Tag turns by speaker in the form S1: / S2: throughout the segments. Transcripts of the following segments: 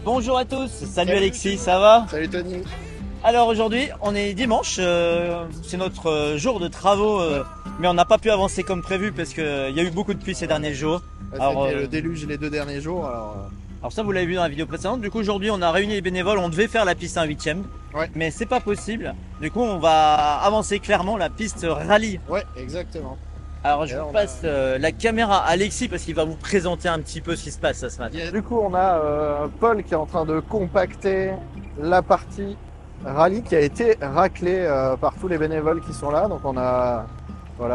S1: Bonjour à tous, salut Alexis, ça va?
S2: Salut Tony.
S1: Alors aujourd'hui, on est dimanche, c'est notre jour de travaux, mais on n'a pas pu avancer comme prévu parce qu'il y a eu beaucoup de pluie ces derniers jours.
S2: C'était le déluge les 2 derniers jours.
S1: Alors ça, vous l'avez vu dans la vidéo précédente. Du coup, aujourd'hui, on a réuni les bénévoles, on devait faire la piste 1/8e,
S2: ouais.
S1: Mais c'est pas possible. Du coup, on va avancer clairement la piste rallye.
S2: Ouais, exactement.
S1: Alors je vous passe la caméra à Alexis parce qu'il va vous présenter un petit peu ce qui se passe ce matin.
S2: Du coup, on a Paul qui est en train de compacter la partie rallye qui a été raclée par tous les bénévoles qui sont là. Donc on a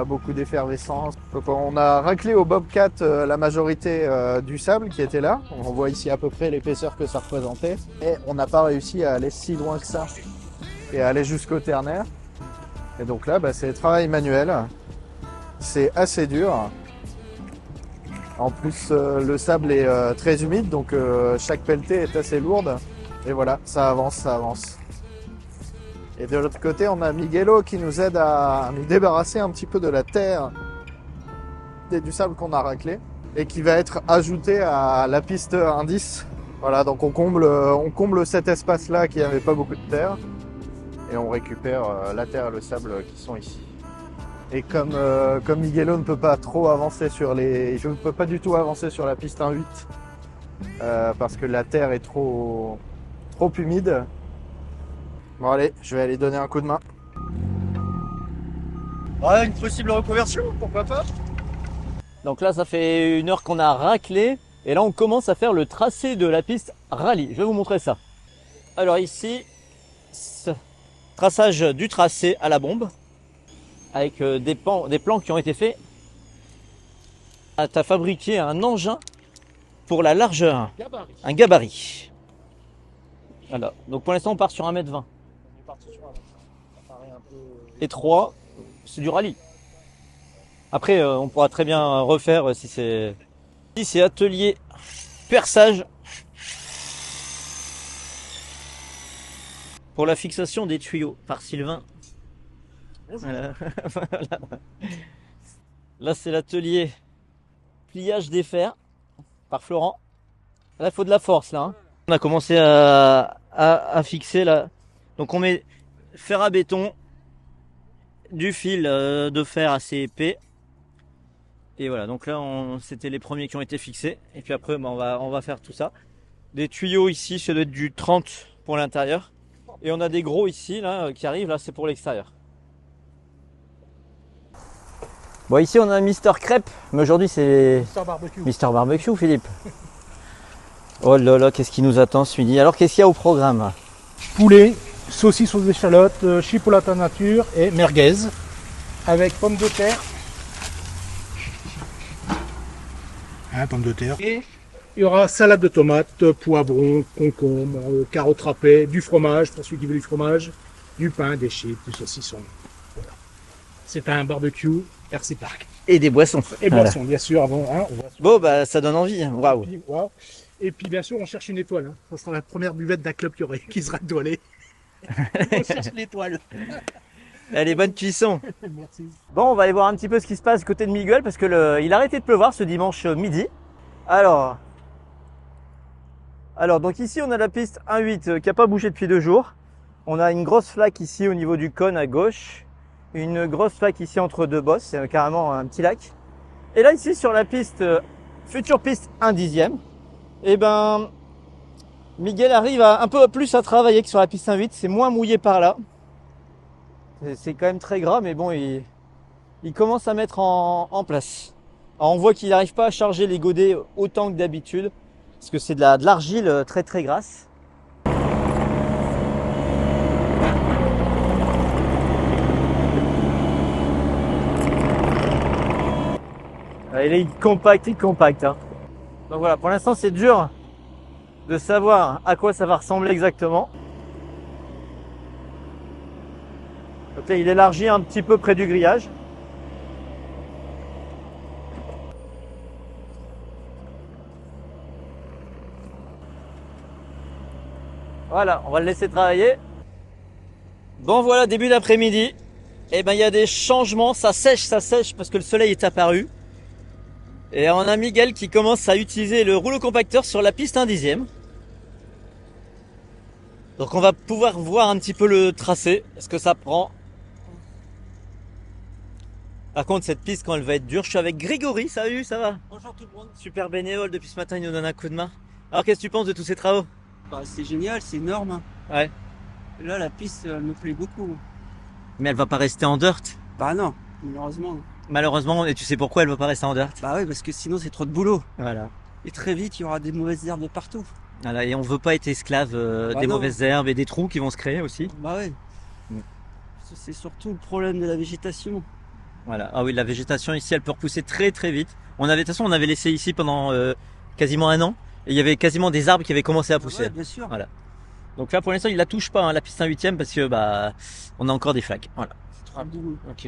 S2: beaucoup d'effervescence. Donc on a raclé au Bobcat la majorité du sable qui était là. On voit ici à peu près l'épaisseur que ça représentait. Et on n'a pas réussi à aller si loin que ça et à aller jusqu'au ternaire. Et donc là, c'est travail manuel. C'est assez dur. En plus, le sable est très humide, donc chaque pelletée est assez lourde. Et voilà, ça avance, ça avance. Et de l'autre côté, on a Miguelo qui nous aide à nous débarrasser un petit peu de la terre et du sable qu'on a raclé et qui va être ajouté à la piste indice. Voilà, donc on comble cet espace-là qui n'avait pas beaucoup de terre et on récupère la terre et le sable qui sont ici. Et comme Miguelo ne peut pas trop avancer je ne peux pas du tout avancer sur la piste 1/8 parce que la terre est trop humide. Bon allez, je vais aller donner un coup de main.
S1: Ouais, une possible reconversion, pourquoi pas? Donc là, ça fait 1 heure qu'on a raclé et là, on commence à faire le tracé de la piste rallye. Je vais vous montrer ça. Alors ici, traçage du tracé à la bombe. Avec des plans qui ont été faits. Tu as fabriqué un engin pour la largeur, un gabarit. Voilà. Donc pour l'instant on part sur 1,20 m. Étroit, c'est du rallye. Après on pourra très bien refaire si c'est... Ici c'est atelier perçage pour la fixation des tuyaux par Sylvain. Voilà. Là c'est l'atelier pliage des fers par Florent. Là il faut de la force là. Hein. On a commencé à fixer là. Donc on met fer à béton, du fil de fer assez épais. Et voilà, donc là c'était les premiers qui ont été fixés. Et puis après on va faire tout ça. Des tuyaux ici, ça doit être du 30 pour l'intérieur. Et on a des gros ici là qui arrivent, là c'est pour l'extérieur. Bon, ici on a Mister Crêpe, mais aujourd'hui c'est Mister Barbecue, Philippe. Oh là là, qu'est-ce qui nous attend ce midi? Alors qu'est-ce qu'il y a au programme?
S3: Poulet, saucisses aux échalotes, chipolata nature et merguez avec pommes de terre. Pommes de terre. Et il y aura salade de tomates, poivrons, concombres, carottes râpées, du fromage pour celui qui veut du fromage, du pain, des chips, du saucisson. Voilà. C'est un barbecue RC Park.
S1: Et des boissons.
S3: Et boissons, bien sûr. Avant, hein,
S1: bon, ça donne envie. Waouh.
S3: Et puis, bien sûr, on cherche une étoile. Hein. Ça sera la première buvette d'un club qui sera étoilé. On cherche l'étoile.
S1: Allez, bonne cuisson.
S3: Merci.
S1: Bon, on va aller voir un petit peu ce qui se passe du côté de Miguel parce que il a arrêté de pleuvoir ce dimanche midi. Alors, donc ici, on a la piste 1/8 qui n'a pas bougé depuis 2 jours. On a une grosse flaque ici au niveau du cône à gauche. Une grosse flaque ici entre 2 bosses, c'est carrément un petit lac. Et là ici sur la piste, future piste 1/10e, et Miguel arrive un peu plus à travailler que sur la piste 1/8, c'est moins mouillé par là. C'est quand même très gras, mais bon, il commence à mettre en place. Alors on voit qu'il n'arrive pas à charger les godets autant que d'habitude, parce que c'est de l'argile très très grasse. Il est compact, hein. Donc voilà, pour l'instant c'est dur de savoir à quoi ça va ressembler exactement. Donc là il élargit un petit peu près du grillage. Voilà, on va le laisser travailler. Bon voilà, début d'après-midi. Et ben il y a des changements, ça sèche parce que le soleil est apparu. Et on a Miguel qui commence à utiliser le rouleau compacteur sur la piste 1/10. Donc on va pouvoir voir un petit peu le tracé, ce que ça prend. Par contre cette piste quand elle va être dure, je suis avec Grégory, salut, ça va?
S4: Bonjour tout le monde.
S1: Super bénévole depuis ce matin, il nous donne un coup de main. Alors qu'est-ce que tu penses de tous ces travaux?
S4: Bah, c'est génial, c'est énorme.
S1: Ouais.
S4: Là, la piste, elle me plaît beaucoup.
S1: Mais elle va pas rester en dirt.
S4: Bah non, malheureusement.
S1: Malheureusement, et tu sais pourquoi elle va pas rester en dirt?
S4: Bah oui, parce que sinon c'est trop de boulot.
S1: Voilà.
S4: Et très vite, il y aura des mauvaises herbes partout.
S1: Voilà, et on veut pas être esclave des
S4: non.
S1: mauvaises herbes et des trous qui vont se créer aussi.
S4: Bah ouais. C'est surtout le problème de la végétation.
S1: Voilà. Ah oui, la végétation ici, elle peut repousser très très vite. De toute façon, on avait laissé ici pendant quasiment un an. Et il y avait quasiment des arbres qui avaient commencé à pousser.
S4: Ouais, bien sûr.
S1: Voilà. Donc là, pour l'instant, il la touche pas, hein, la piste 1/8 parce que bah, on a encore des flaques. Voilà.
S4: Trop de boulot.
S1: Donc,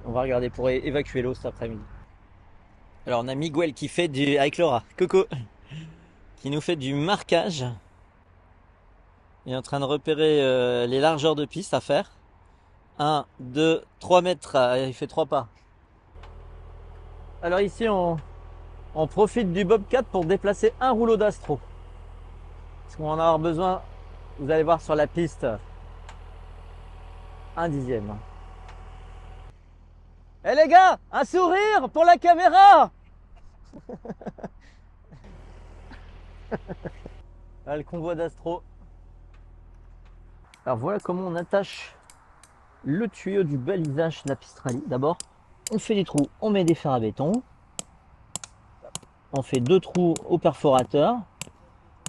S1: on va regarder pour évacuer l'eau cet après-midi. Alors, on a Miguel qui fait avec Laura, Coco, qui nous fait du marquage. Il est en train de repérer les largeurs de piste à faire. 1, 2, 3 mètres, il fait 3 pas. Alors ici, on profite du Bobcat pour déplacer un rouleau d'astro. Parce qu'on va en avoir besoin, vous allez voir sur la piste, 1/10. Eh les gars, un sourire pour la caméra. Là, le convoi d'astro. Alors voilà comment on attache le tuyau du balisage de la piste rallye. D'abord, on fait des trous, on met des fers à béton. On fait 2 trous au perforateur.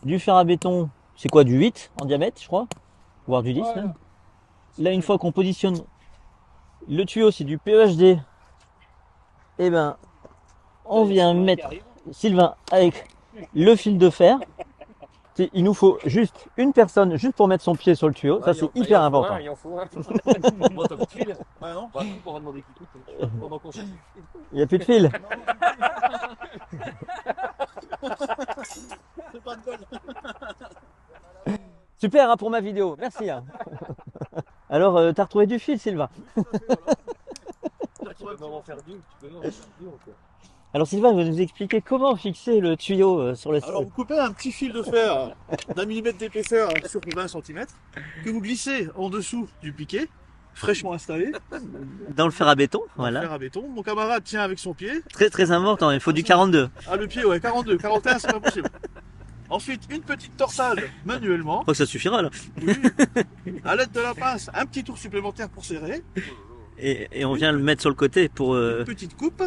S1: Du fer à béton, c'est quoi, du 8 en diamètre, je crois, voire du 10
S3: Ouais.
S1: même. Là, une fois qu'on positionne le tuyau, c'est du PEHD. Et ben, on vient mettre Sylvain avec le fil de fer. Il nous faut juste une personne juste pour mettre son pied sur le tuyau. Ça, c'est hyper important.
S5: Il en faut un. Bon, t'as plus de fil? Ouais, non? Bah, on va demander qui coûte. Pendant qu'on cherche.
S1: Il n'y a plus de fil.
S5: C'est pas de bol.
S1: Super hein, pour ma vidéo. Merci. Hein. Alors, t'as retrouvé du fil, Sylvain?
S5: Tu peux même en faire deux. Tu peux même en faire deux encore.
S1: Alors, Sylvain va nous expliquer comment fixer le tuyau sur le
S6: Alors
S1: sol.
S6: vous coupez un petit fil de fer d'un millimètre d'épaisseur sur 20 cm que vous glissez en dessous du piquet, fraîchement installé,
S1: Dans le fer à béton,
S6: fer
S1: voilà.
S6: à béton. Mon camarade tient avec son pied.
S1: Très très important, il faut du 42.
S6: Ah le pied ouais 42, 41 c'est pas possible. Ensuite une petite torsade manuellement,
S1: Je crois que ça suffira là.
S6: oui, à l'aide de la pince, un petit tour supplémentaire pour serrer,
S1: Et on vient le mettre sur le côté pour
S6: une petite coupe,
S1: pas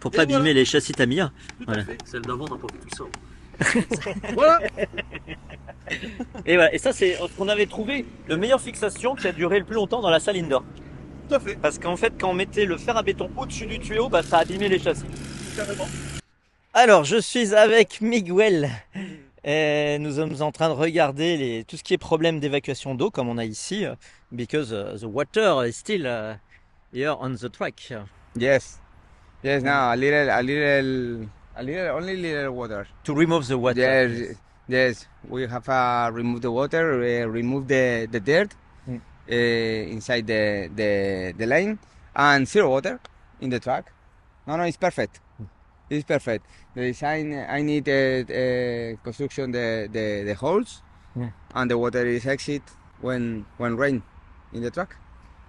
S6: Et voilà.
S1: abîmer les châssis Tamiya.
S6: tout
S1: Voilà.
S6: à fait.
S5: Celle d'avant n'a pas pu tout ça.
S6: Voilà,
S1: Et voilà, et ça c'est ce qu'on avait trouvé le meilleure fixation qui a duré le plus longtemps dans la salle indoor.
S6: tout à fait,
S1: Parce qu'en fait quand on mettait le fer à béton au-dessus du tuyau, bah ça abîmait les châssis.
S6: carrément.
S1: Alors je suis avec Miguel. Et nous sommes en train de regarder tout ce qui est problème d'évacuation d'eau comme on a ici. Because the water is still here on the track.
S7: Yes. Yes, now only little water.
S1: To remove the water.
S7: Yes, yes. We have remove the water, remove the dirt
S1: Mm.
S7: inside the lane, and zero water in the track. No, it's perfect. It's perfect. The design, I need construction the holes,
S1: Yeah.
S7: and the water is exit when rain in the track.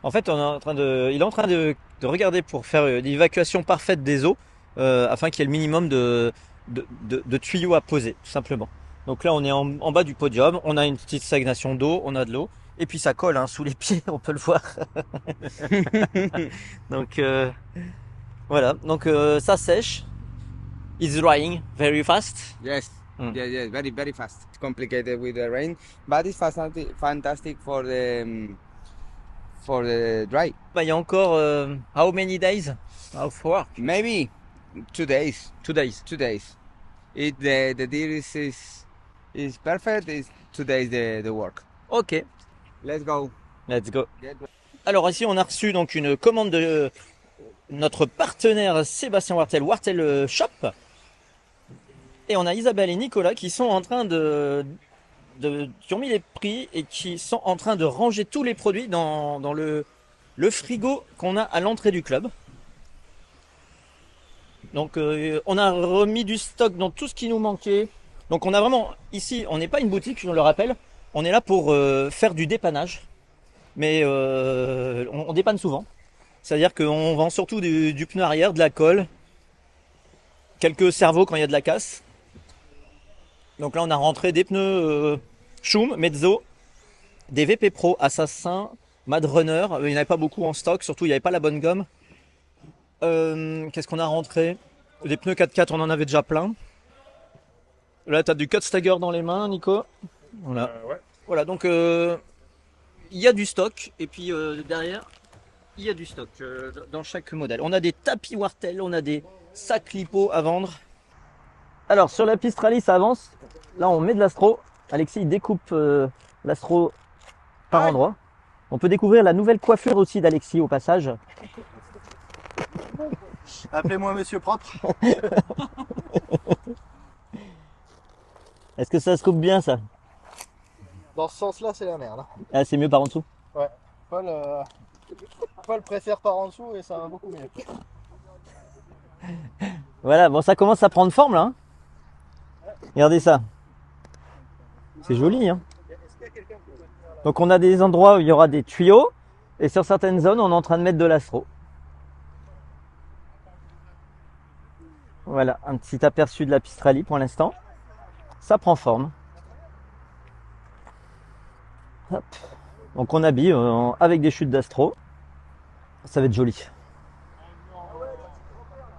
S1: En fait, il est en train de regarder pour faire l'évacuation parfaite des eaux afin qu'il y ait le minimum de tuyaux à poser, tout simplement. Donc là, on est en bas du podium, on a une petite stagnation d'eau, on a de l'eau, et puis ça colle hein, sous les pieds, on peut le voir. Donc voilà, donc ça sèche. It's drying very fast.
S7: Yes,
S1: Mm.
S7: yes, very, very fast. It's complicated with the rain, but it's fantastic for the dry.
S1: Bah, il y a encore how many days of work?
S7: Maybe 2 days.
S1: 2 days.
S7: 2 days. The deal is perfect. It's 2 days the work.
S1: Ok,
S7: Let's go.
S1: let's go. Alors ici, on a reçu donc une commande de notre partenaire Sébastien Wartel, Wartel Shop. Et on a Isabelle et Nicolas qui sont en train qui ont mis les prix et qui sont en train de ranger tous les produits dans le frigo qu'on a à l'entrée du club. Donc on a remis du stock dans tout ce qui nous manquait. Donc on a vraiment, ici on n'est pas une boutique, je le rappelle, on est là pour faire du dépannage. Mais on dépanne souvent. C'est-à-dire qu'on vend surtout du pneu arrière, de la colle, quelques servos quand il y a de la casse. Donc là on a rentré des pneus Schum, Mezzo, des VP Pro, Assassin, Mad Runner. Il n'y en avait pas beaucoup en stock, surtout il n'y avait pas la bonne gomme. Qu'est-ce qu'on a rentré? Des pneus 4x4, on en avait déjà plein. Là, tu as du cut stagger dans les mains, Nico. Voilà.
S3: Ouais.
S1: Voilà, donc il y a du stock. Et puis derrière, il y a du stock dans chaque modèle. On a des tapis Wartel, on a des sacs lipo à vendre. Alors, sur la piste rallye, ça avance. Là, on met de l'astro. Alexis il découpe l'astro par endroit. On peut découvrir la nouvelle coiffure aussi d'Alexis au passage.
S2: Appelez-moi Monsieur Propre.
S1: Est-ce que ça se coupe bien ça?
S2: Dans ce sens-là, c'est la merde.
S1: Ah, c'est mieux par en dessous.
S2: Paul préfère par en dessous et ça va beaucoup mieux.
S1: Voilà, bon, ça commence à prendre forme là. Hein. Regardez ça. C'est joli. Hein. Donc on a des endroits où il y aura des tuyaux et sur certaines zones, on est en train de mettre de l'astro. Voilà, un petit aperçu de la piste rallye pour l'instant. Ça prend forme. Hop. Donc on habille avec des chutes d'astro. Ça va être joli.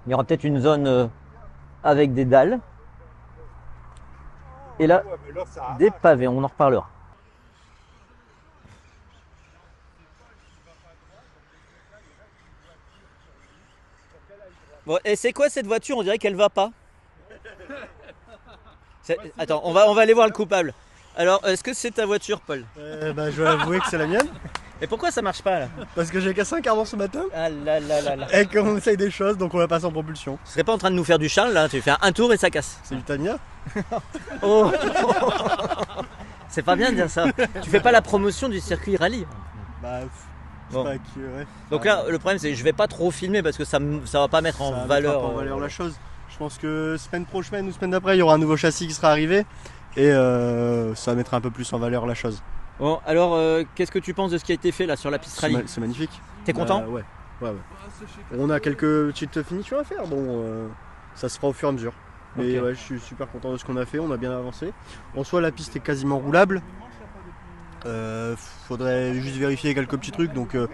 S1: Il y aura peut-être une zone avec des dalles. Et là, des pavés, on en reparlera. Bon, et c'est quoi cette voiture? On dirait qu'elle va pas. Attends, on va aller voir le coupable. Alors, est-ce que c'est ta voiture, Paul?
S8: Je dois avouer que c'est la mienne,
S1: Et pourquoi ça marche pas là?
S8: parce que j'ai cassé un cardan ce matin
S1: Ah là là là là.
S8: et qu'on essaye des choses, donc on va passer en propulsion.
S1: Tu serais pas en train de nous faire du Charles là? Tu fais un tour et ça casse.
S8: C'est du Tamiya.
S1: Oh. C'est pas bien de dire ça. Tu fais pas la promotion du circuit rallye.
S8: Bah,
S1: Bon.
S8: pas que, ouais.
S1: Donc là, le problème c'est que je vais pas trop filmer parce que ça va pas mettre
S8: Ça
S1: en
S8: mettra
S1: valeur.
S8: pas en valeur la chose. Je pense que semaine prochaine ou semaine d'après, il y aura un nouveau châssis qui sera arrivé et ça mettra un peu plus en valeur la chose.
S1: Bon, alors qu'est-ce que tu penses de ce qui a été fait là sur la piste rallye?
S8: C'est magnifique.
S1: T'es content?
S8: Ouais. On a quelques petites finitions à faire, bon, ça se fera au fur et à mesure. Mais
S1: Ok.
S8: ouais, je suis super content de ce qu'on a fait, on a bien avancé. En soi, la piste est quasiment roulable. Faudrait juste vérifier quelques petits trucs, donc je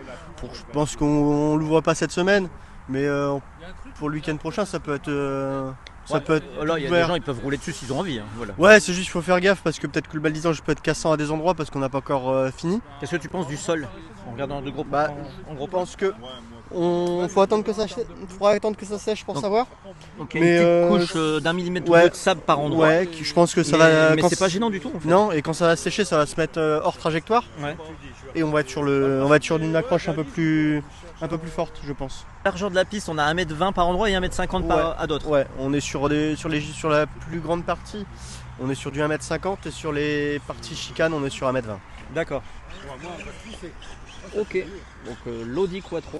S8: pense qu'on l'ouvre pas cette semaine, mais pour le week-end prochain, ça peut être.
S1: Là, il y a des
S8: ouvert.
S1: gens, ils peuvent rouler dessus s'ils ont envie. Hein, voilà.
S8: Ouais, c'est juste qu'il faut faire gaffe parce que peut-être que le balisage peut être cassant à des endroits parce qu'on n'a pas encore fini.
S1: Qu'est-ce que tu penses du sol en regardant de gros
S8: Bah,
S1: en gros
S8: Je pense que faut attendre que ça faudra attendre que ça sèche pour
S1: Donc,
S8: savoir.
S1: Donc,
S8: mais,
S1: une petite couche d'un millimètre ou
S8: ouais.
S1: deux de sable par endroit.
S8: Ouais, je pense que ça
S1: mais,
S8: va.
S1: mais
S8: quand
S1: c'est pas gênant du tout en fait.
S8: Non, et quand ça va sécher, ça va se mettre hors trajectoire
S1: Ouais.
S8: et on va être sur une accroche un peu plus forte, je pense.
S1: Largeur de la piste, on a 1m20 par endroit et 1m50 à d'autres.
S8: Ouais, on est sur la plus grande partie, on est sur du 1m50 et sur les parties chicanes, on est sur 1m20.
S1: D'accord. Ok. Donc l'Audi Quattro.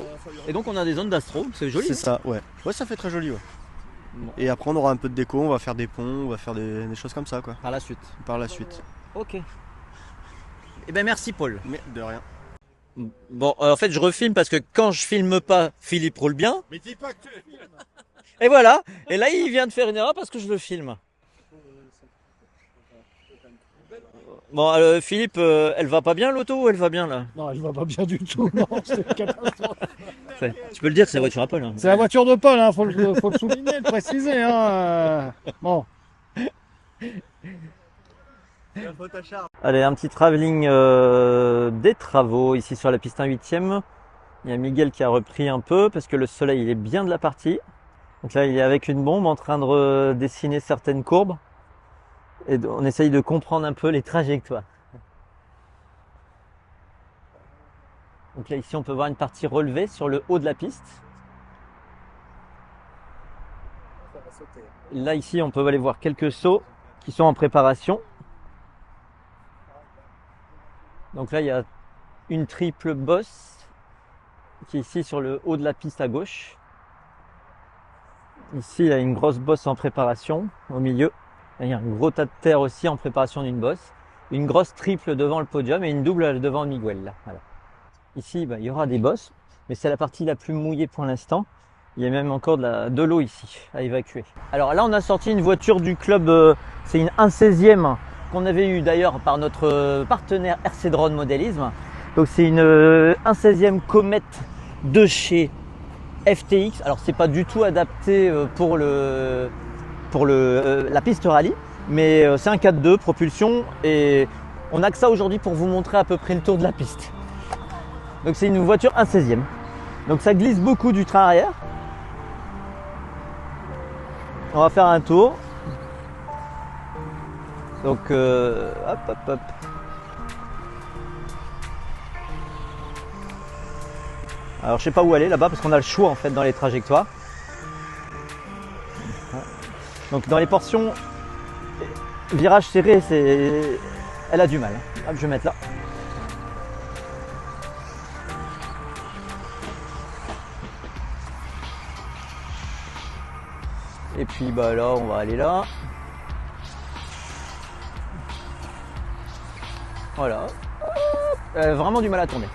S1: Et donc on a des zones d'astro, c'est joli.
S8: C'est
S1: hein.
S8: ça, ouais. Ouais, ça fait très joli, ouais.
S1: Bon.
S8: Et après, on aura un peu de déco, on va faire des ponts, on va faire des choses comme ça, quoi,
S1: Par la suite.
S8: par la suite.
S1: Ok. Eh ben merci Paul.
S8: Mais de rien.
S1: Bon, en fait je refilme parce que quand je filme pas, Philippe roule bien.
S6: Mais dis pas que tu
S1: Et voilà. Et là il vient de faire une erreur parce que je le filme. Bon, Philippe, elle va pas bien l'auto ou elle va bien là?
S3: Non, elle va pas bien du tout. Non, c'est une catastrophe.
S1: Tu peux le dire, c'est la voiture à Paul. Hein.
S3: C'est la voiture de Paul, hein, faut le souligner, le préciser. Hein. Bon.
S1: Allez, un petit travelling des travaux ici sur la piste 1/8. Il y a Miguel qui a repris un peu parce que le soleil il est bien de la partie. Donc là, il est avec une bombe en train de dessiner certaines courbes. Et on essaye de comprendre un peu les trajectoires. Donc là, ici, on peut voir une partie relevée sur le haut de la piste. Là, ici, on peut aller voir quelques sauts qui sont en préparation. Donc là, il y a une triple bosse qui est ici sur le haut de la piste à gauche. Ici, il y a une grosse bosse en préparation au milieu. Il y a un gros tas de terre aussi en préparation d'une bosse. Une grosse triple devant le podium et une double devant Miguel. Là. Voilà. Ici, il y aura des bosses, mais c'est la partie la plus mouillée pour l'instant. Il y a même encore de l'eau ici à évacuer. Alors là, on a sorti une voiture du club, c'est une 1/16e qu'on avait eu d'ailleurs par notre partenaire RC Drone Modélisme. Donc c'est une 1/16e Comet de chez FTX. Alors c'est pas du tout adapté pour la piste rallye, mais c'est un 4x2 propulsion et on a que ça aujourd'hui pour vous montrer à peu près le tour de la piste. Donc c'est une voiture 1/16e. Donc ça glisse beaucoup du train arrière. On va faire un tour. Donc hop hop hop. Alors je sais pas où aller là-bas parce qu'on a le choix en fait dans les trajectoires. Donc dans les portions virage serré, elle a du mal. Hop, je vais mettre là. Et puis bah là, on va aller là. Voilà. Elle a vraiment du mal à tourner.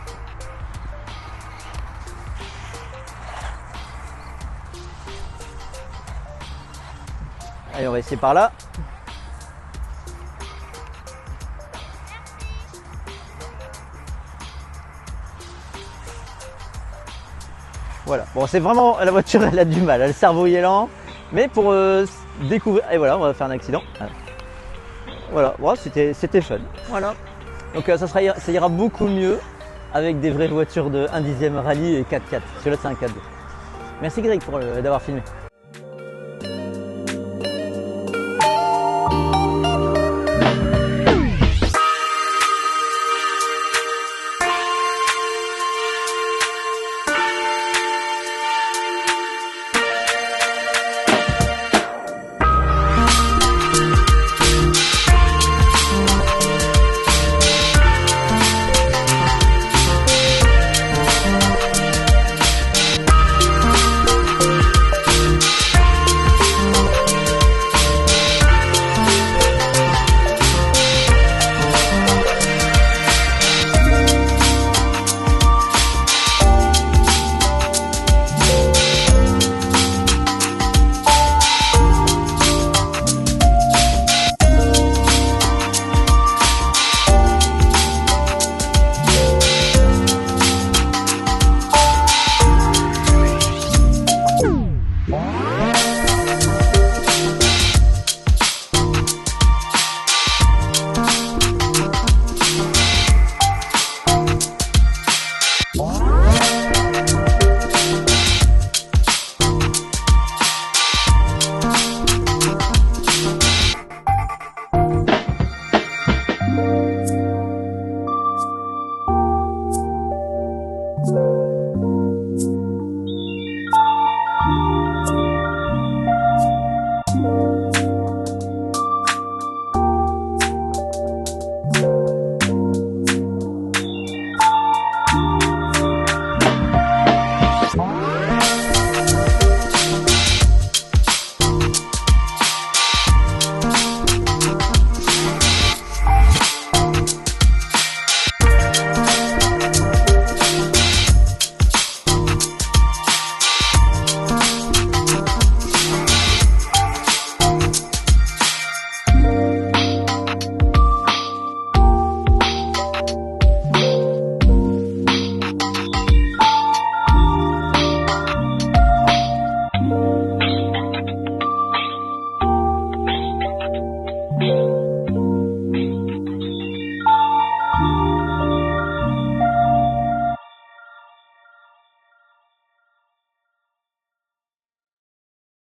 S1: Allez, on va essayer par là. Voilà. Bon, c'est vraiment la voiture, elle a du mal. Le cerveau y est lent. Mais pour découvrir, et voilà, on va faire un accident. Voilà, bon, c'était fun. Voilà. Donc ça ira beaucoup mieux avec des vraies voitures de 1/10e rallye et 4x4. Parce que là, c'est un 4x2. Merci Greg d'avoir filmé.